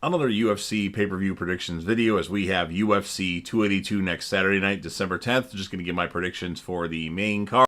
Another UFC pay-per-view predictions video as we have UFC 282 next Saturday night, December 10th. Just going to give my predictions for the main card.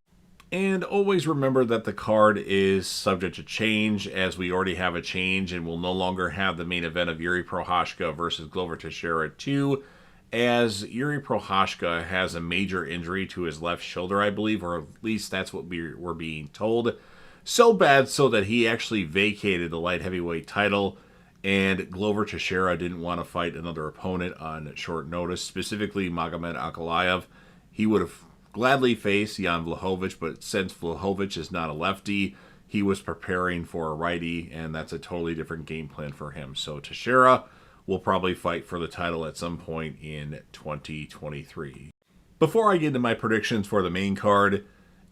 And always remember that the card is subject to change, as we already have a change and will no longer have the main event of Yuri Prochazka versus Glover Teixeira 2, as Yuri Prochazka has a major injury to his left shoulder, I believe, or at least that's what we're being told. So bad so that he actually vacated the light heavyweight title, and Glover Teixeira didn't want to fight another opponent on short notice, specifically Magomed Ankalaev. He would have gladly faced Jan Blachowicz, but since Blachowicz is not a lefty, he was preparing for a righty, and that's a totally different game plan for him. So Teixeira will probably fight for the title at some point in 2023. Before I get into my predictions for the main card,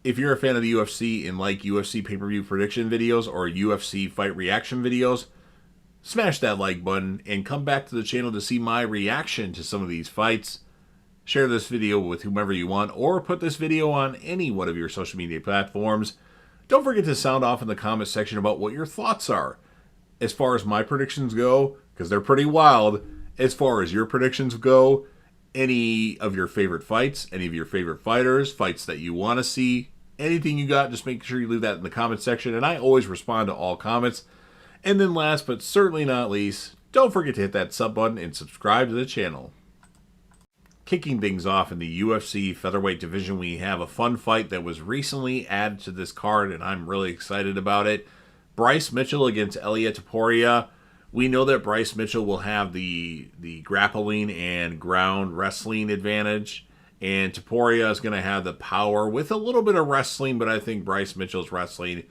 if you're a fan of the UFC and like UFC pay-per-view prediction videos or UFC fight reaction videos, smash that like button and come back to the channel to see my reaction to some of these fights. Share this video with whomever you want, or put this video on any one of your social media platforms. Don't forget to sound off in the comment section about what your thoughts are. As far as my predictions go, because they're pretty wild, as far as your predictions go, any of your favorite fights, any of your favorite fighters, fights that you want to see, anything you got, just make sure you leave that in the comment section, and I always respond to all comments. And then last but certainly not least, don't forget to hit that sub button and subscribe to the channel. Kicking things off in the UFC featherweight division, we have a fun fight that was recently added to this card, and I'm really excited about it. Bryce Mitchell against Ilia Topuria. We know that Bryce Mitchell will have the grappling and ground wrestling advantage, and Topuria is going to have the power with a little bit of wrestling, but I think Bryce Mitchell's wrestling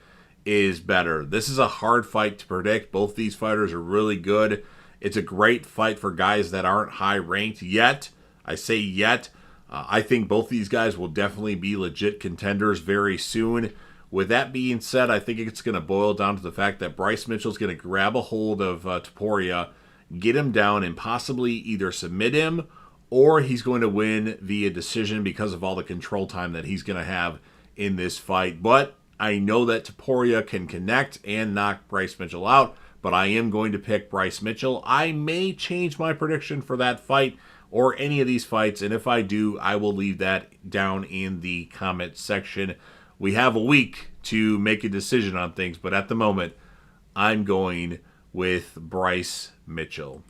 is better. This is a hard fight to predict. Both these fighters are really good. It's a great fight for guys that aren't high ranked yet. I say yet. I think both these guys will definitely be legit contenders very soon. With that being said, I think it's going to boil down to the fact that Bryce Mitchell is going to grab a hold of Topuria, get him down, and possibly either submit him, or he's going to win via decision because of all the control time that he's going to have in this fight. But I know that Topuria can connect and knock Bryce Mitchell out, but I am going to pick Bryce Mitchell. I may change my prediction for that fight or any of these fights, and if I do, I will leave that down in the comment section. We have a week to make a decision on things, but at the moment, I'm going with Bryce Mitchell.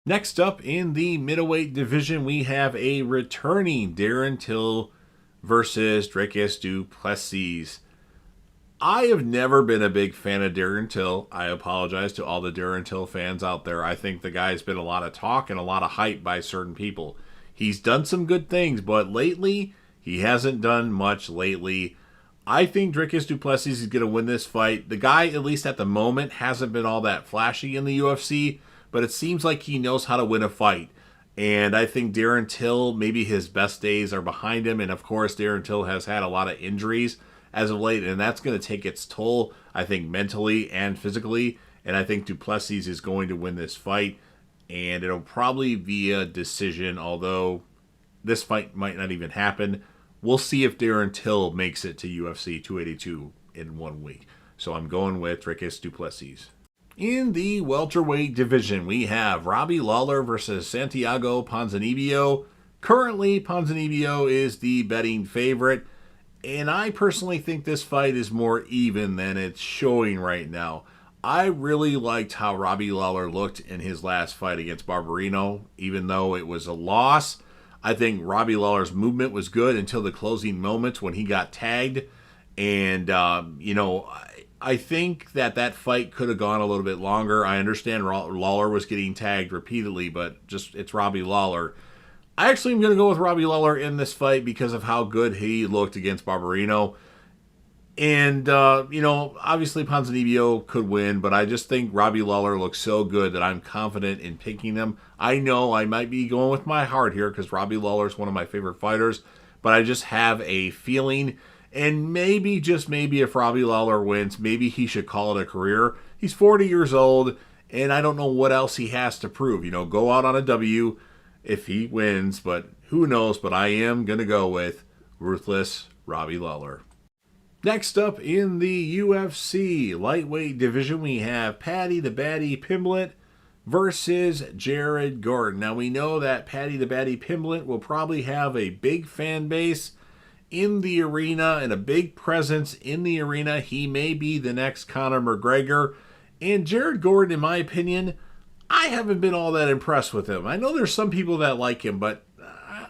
Next up in the middleweight division, we have a returning Darren Till versus Dricus du Plessis. I have never been a big fan of Darren Till. I apologize to all the Darren Till fans out there. I think the guy's been a lot of talk and a lot of hype by certain people. He's done some good things, but lately, he hasn't done much lately. I think Dricus du Plessis is going to win this fight. The guy, at least at the moment, hasn't been all that flashy in the UFC, but it seems like he knows how to win a fight. And I think Darren Till, maybe his best days are behind him. And of course, Darren Till has had a lot of injuries as of late, and that's going to take its toll, I think, mentally and physically. And I think du Plessis is going to win this fight, and it'll probably be a decision, although this fight might not even happen. We'll see if Darren Till makes it to UFC 282 in 1 week. So I'm going with Dricus du Plessis. In the welterweight division, we have Robbie Lawler versus Santiago Ponzinibbio. Currently, Ponzinibbio is the betting favorite, and I personally think this fight is more even than it's showing right now. I really liked how Robbie Lawler looked in his last fight against Barberino, even though it was a loss. I think Robbie Lawler's movement was good until the closing moments when he got tagged. And, I think that fight could have gone a little bit longer. I understand Lawler was getting tagged repeatedly, but it's Robbie Lawler. I actually am going to go with Robbie Lawler in this fight because of how good he looked against Barberino. And, obviously Ponzinibbio could win, but I just think Robbie Lawler looks so good that I'm confident in picking him. I know I might be going with my heart here because Robbie Lawler is one of my favorite fighters, but I just have a feeling, and maybe, just maybe, if Robbie Lawler wins, maybe he should call it a career. He's 40 years old, and I don't know what else he has to prove. Go out on a W if he wins, but who knows? But I am going to go with ruthless Robbie Lawler. Next up in the UFC lightweight division, we have Paddy the Baddy Pimblett versus Jared Gordon. Now, we know that Paddy the Baddy Pimblett will probably have a big fan base in the arena and a big presence in the arena. He may be the next Conor McGregor. And Jared Gordon, in my opinion, I haven't been all that impressed with him. I know there's some people that like him, but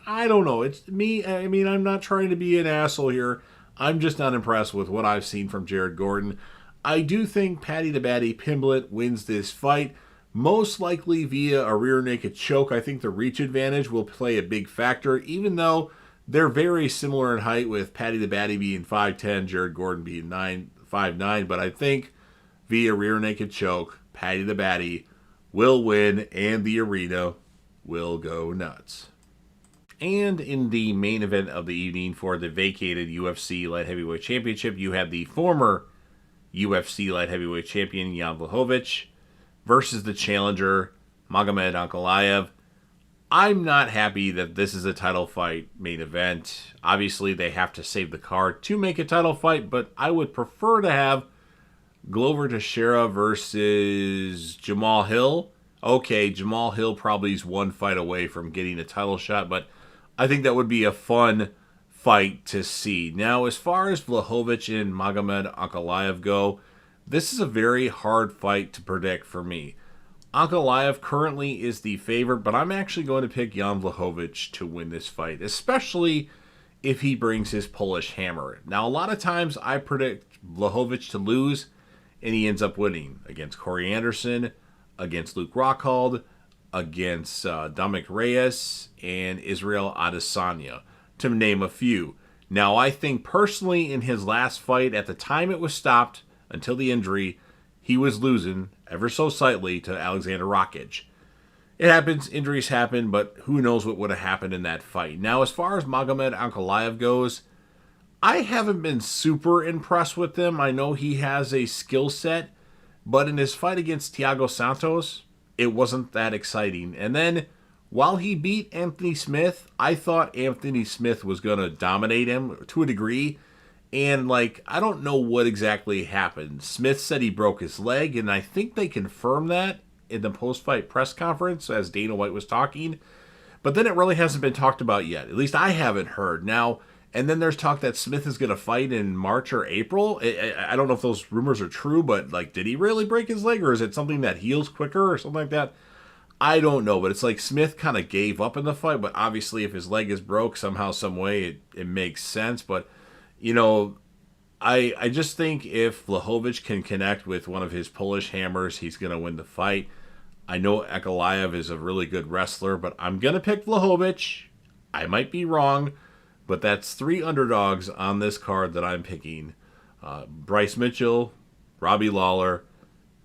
I don't know. It's me. I mean, I'm not trying to be an asshole here. I'm just not impressed with what I've seen from Jared Gordon. I do think Paddy the Baddy Pimblett wins this fight, most likely via a rear naked choke. I think the reach advantage will play a big factor, even though they're very similar in height, with Paddy the Baddy being 5'10", Jared Gordon being 5'9". But I think via rear naked choke, Paddy the Baddy will win, and the arena will go nuts. And in the main event of the evening for the vacated UFC Light Heavyweight Championship, you have the former UFC Light Heavyweight Champion Jan Blachowicz versus the challenger Magomed Ankalaev. I'm not happy that this is a title fight main event. Obviously, they have to save the card to make a title fight, but I would prefer to have Glover Teixeira versus Jamal Hill. Okay, Jamal Hill probably is one fight away from getting a title shot, but I think that would be a fun fight to see. Now, as far as Blachowicz and Magomed Ankalaev go, this is a very hard fight to predict for me. Ankalaev currently is the favorite, but I'm actually going to pick Jan Blachowicz to win this fight, especially if he brings his Polish hammer. Now, a lot of times I predict Blachowicz to lose, and he ends up winning against Corey Anderson, against Luke Rockhold, against Dominic Reyes, and Israel Adesanya, to name a few. Now, I think personally in his last fight, at the time it was stopped until the injury, he was losing ever so slightly to Alexander Rakic. It happens, injuries happen, but who knows what would have happened in that fight. Now, as far as Magomed Ankalaev goes, I haven't been super impressed with him. I know he has a skill set, but in his fight against Thiago Santos, it wasn't that exciting. And then, while he beat Anthony Smith, I thought Anthony Smith was going to dominate him to a degree. And, I don't know what exactly happened. Smith said he broke his leg, and I think they confirmed that in the post-fight press conference as Dana White was talking. But then it really hasn't been talked about yet. At least I haven't heard. Now, and then there's talk that Smith is going to fight in March or April. I don't know if those rumors are true, but, did he really break his leg, or is it something that heals quicker or something like that? I don't know, but it's like Smith kind of gave up in the fight, but obviously if his leg is broke somehow, some way, it makes sense. But, I just think if Blachowicz can connect with one of his Polish hammers, he's going to win the fight. I know Ankalaev is a really good wrestler, but I'm going to pick Blachowicz. I might be wrong, but that's 3 underdogs on this card that I'm picking. Bryce Mitchell, Robbie Lawler,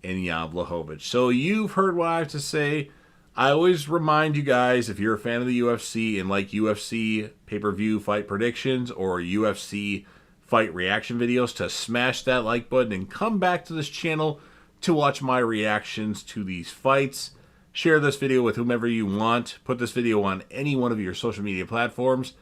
and Jan Blachowicz. So you've heard what I have to say. I always remind you guys, if you're a fan of the UFC and like UFC pay-per-view fight predictions or UFC fight reaction videos, to smash that like button and come back to this channel to watch my reactions to these fights. Share this video with whomever you want. Put this video on any one of your social media platforms.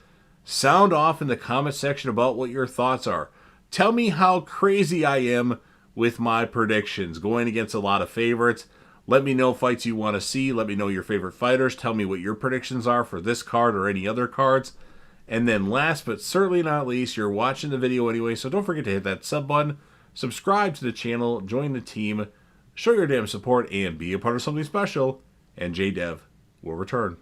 Sound off in the comment section about what your thoughts are. Tell me how crazy I am with my predictions, going against a lot of favorites. Let me know fights you want to see. Let me know your favorite fighters. Tell me what your predictions are for this card or any other cards. And then last but certainly not least, you're watching the video anyway, so don't forget to hit that sub button, subscribe to the channel, join the team, show your damn support, and be a part of something special. And JDev will return.